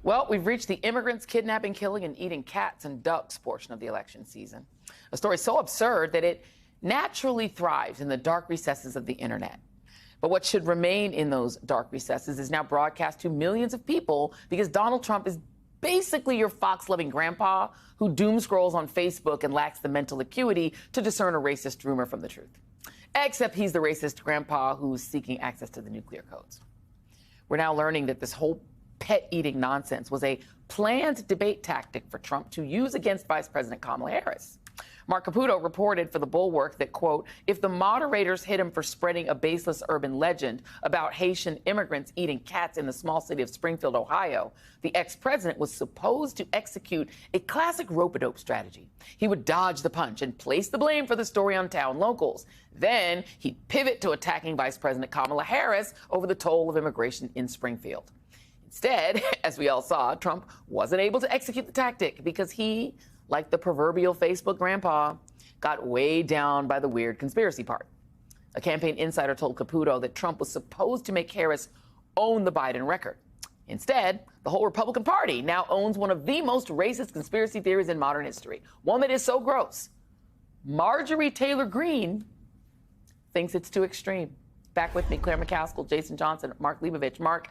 Well, we've reached the immigrants kidnapping, killing, and eating cats and ducks portion of the election season. A story so absurd that it naturally thrives in the dark recesses of the internet. But what should remain in those dark recesses is now broadcast to millions of people because Donald Trump is basically your Fox-loving grandpa who doom scrolls on Facebook and lacks the mental acuity to discern a racist rumor from the truth. Except he's the racist grandpa who's seeking access to the nuclear codes. We're now learning that this whole pet-eating nonsense was a planned debate tactic for Trump to use against Vice President Kamala Harris. Mark Caputo reported for The Bulwark that, quote, if the moderators hit him for spreading a baseless urban legend about Haitian immigrants eating cats in the small city of Springfield, Ohio, the ex-president was supposed to execute a classic rope-a-dope strategy. He would dodge the punch and place the blame for the story on town locals. Then he'd pivot to attacking Vice President Kamala Harris over the toll of immigration in Springfield. Instead, as we all saw, Trump wasn't able to execute the tactic because he, like the proverbial Facebook grandpa, got weighed down by the weird conspiracy part. A campaign insider told Caputo that Trump was supposed to make Harris own the Biden record. Instead, the whole Republican Party now owns one of the most racist conspiracy theories in modern history, one that is so gross. Marjorie Taylor Greene thinks it's too extreme. Back with me, Claire McCaskill, Jason Johnson, Mark Leibovich. Mark,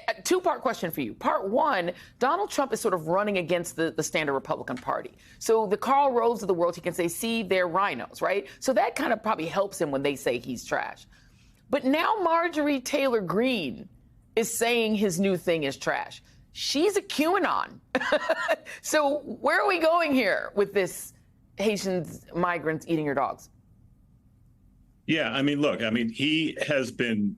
a two-part question for you. Part one, Donald Trump is sort of running against the standard Republican Party. So the Karl Roves of the world, he can say, see, they're rhinos, right? So that kind of probably helps him when they say he's trash. But now Marjorie Taylor Greene is saying his new thing is trash. She's a QAnon. So where are we going here with this Haitians, migrants eating your dogs? Yeah, I mean, look, he has been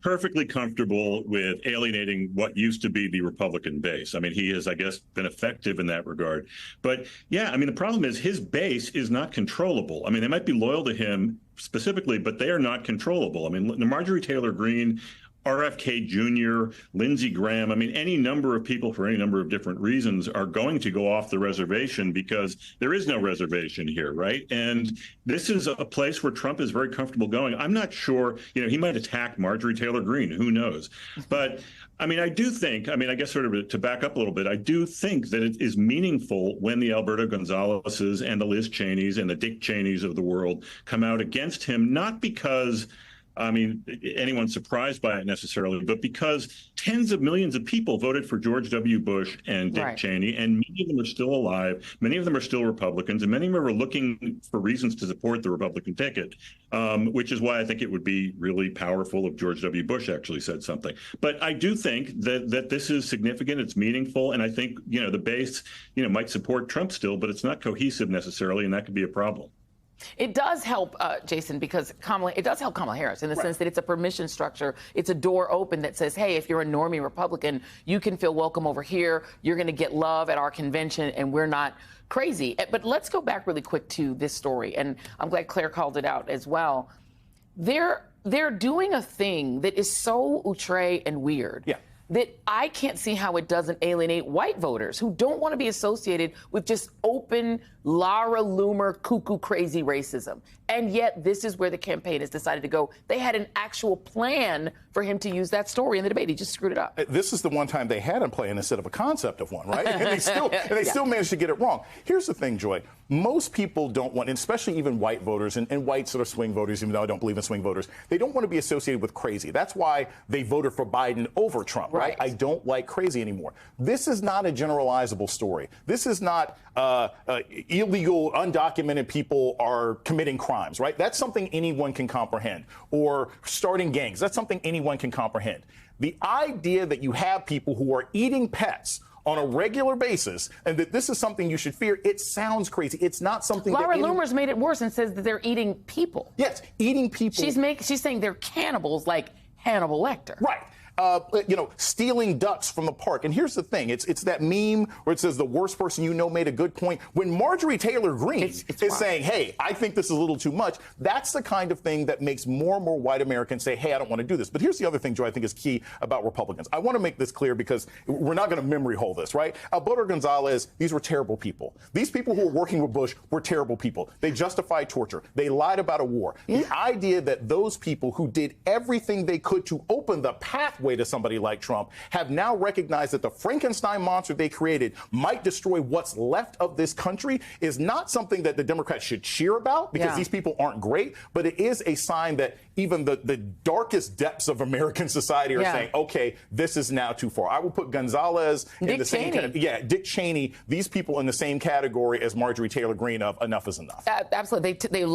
perfectly comfortable with alienating what used to be the Republican base. I mean, he has, I guess, been effective in that regard. But yeah, I mean, the problem is his base is not controllable. I mean, they might be loyal to him specifically, but they are not controllable. I mean, Marjorie Taylor Greene, RFK Jr., Lindsey Graham, I mean, any number of people for any number of different reasons are going to go off the reservation because there is no reservation here, right? And this is a place where Trump is very comfortable going. I'm not sure, he might attack Marjorie Taylor Greene, who knows? But I mean, I do think, I guess sort of to back up a little bit, I do think that it is meaningful when the Alberto Gonzaleses and the Liz Cheneys and the Dick Cheneys of the world come out against him, not because anyone's surprised by it necessarily, but because tens of millions of people voted for George W. Bush and Dick Cheney, and many of them are still alive. Many of them are still Republicans, and many of them are looking for reasons to support the Republican ticket, which is why I think it would be really powerful if George W. Bush actually said something. But I do think that this is significant. It's meaningful. And I think, the base, might support Trump still, but it's not cohesive necessarily, and that could be a problem. It does help, Jason, because it does help Kamala Harris in the sense that it's a permission structure. It's a door open that says, hey, if you're a normie Republican, you can feel welcome over here. You're going to get love at our convention, and we're not crazy. But let's go back really quick to this story, and I'm glad Claire called it out as well. They're doing a thing that is so outre and weird. Yeah. That I can't see how it doesn't alienate white voters who don't want to be associated with just open Laura Loomer cuckoo crazy racism. And yet this is where the campaign has decided to go. They had an actual plan for him to use that story in the debate. He just screwed it up. This is the one time they had a plan instead of a concept of one, right? And they still managed to get it wrong. Here's the thing, Joy. Most people don't want, and especially even white voters and white sort of swing voters, even though I don't believe in swing voters, they don't want to be associated with crazy. That's why they voted for Biden over Trump, right? I don't like crazy anymore. This is not a generalizable story. This is not illegal, undocumented people are committing crimes, right? That's something anyone can comprehend. Or starting gangs. That's something anyone can comprehend. The idea that you have people who are eating pets on a regular basis, and that this is something you should fear, it sounds crazy. It's not something Laura Loomer's made it worse and says that they're eating people. Yes, eating people. She's saying they're cannibals like Hannibal Lecter. Right. Stealing ducks from the park. And here's the thing. It's that meme where it says the worst person you know made a good point. When Marjorie Taylor Greene is saying, hey, I think this is a little too much, that's the kind of thing that makes more and more white Americans say, hey, I don't want to do this. But here's the other thing, Joe, I think is key about Republicans. I want to make this clear because we're not going to memory hole this, right? Alberto Gonzalez, these were terrible people. These people who were working with Bush were terrible people. They justified torture. They lied about a war. Yeah. The idea that those people who did everything they could to open the pathway way to somebody like Trump, have now recognized that the Frankenstein monster they created might destroy what's left of this country, is not something that the Democrats should cheer about, because these people aren't great, but it is a sign that even the darkest depths of American society are saying, okay, this is now too far. I will put Gonzalez in the same category. Dick Cheney, these people in the same category as Marjorie Taylor Greene of enough is enough. Absolutely.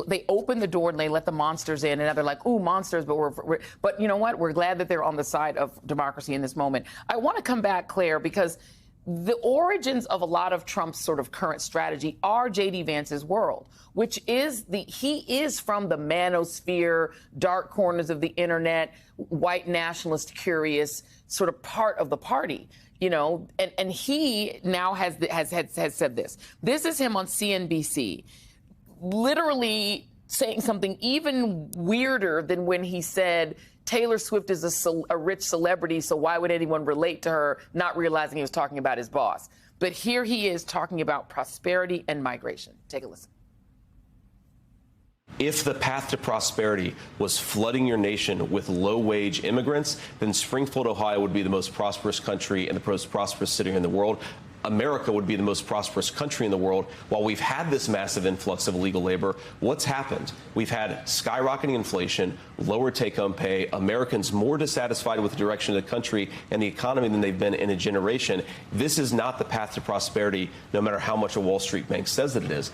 They open the door and they let the monsters in, and now they're like, ooh, monsters, but you know what? We're glad that they're on the side of democracy in this moment. I want to come back, Claire, because the origins of a lot of Trump's sort of current strategy are J.D. Vance's world, which is he is from the manosphere, dark corners of the internet, white nationalist, curious sort of part of the party, you know, and he now has said this. This is him on CNBC, literally saying something even weirder than when he said Taylor Swift is a rich celebrity, so why would anyone relate to her, not realizing he was talking about his boss. But here he is talking about prosperity and migration. Take a listen. If the path to prosperity was flooding your nation with low-wage immigrants, then Springfield, Ohio would be the most prosperous country and the most prosperous city in the world. America would be the most prosperous country in the world. While we've had this massive influx of illegal labor, what's happened? We've had skyrocketing inflation, lower take-home pay, Americans more dissatisfied with the direction of the country and the economy than they've been in a generation. This is not the path to prosperity, no matter how much a Wall Street bank says that it is.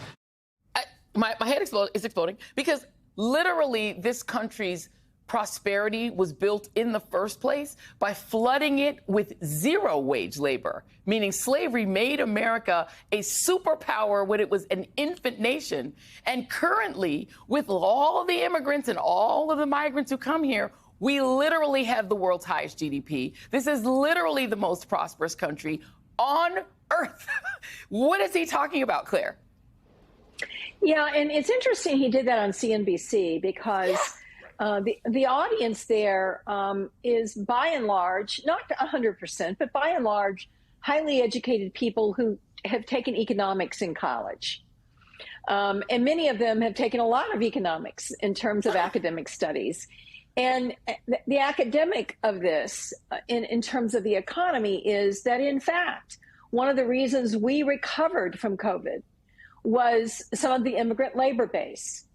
My head is exploding because literally this country's prosperity was built in the first place by flooding it with zero wage labor, meaning slavery made America a superpower when it was an infant nation. And currently, with all of the immigrants and all of the migrants who come here, we literally have the world's highest GDP. This is literally the most prosperous country on earth. What is he talking about, Claire? Yeah, and it's interesting he did that on CNBC because the audience there is by and large, not 100%, but by and large, highly educated people who have taken economics in college. And many of them have taken a lot of economics in terms of academic studies. And the academic of this, in terms of the economy, is that, in fact, one of the reasons we recovered from COVID was some of the immigrant labor base.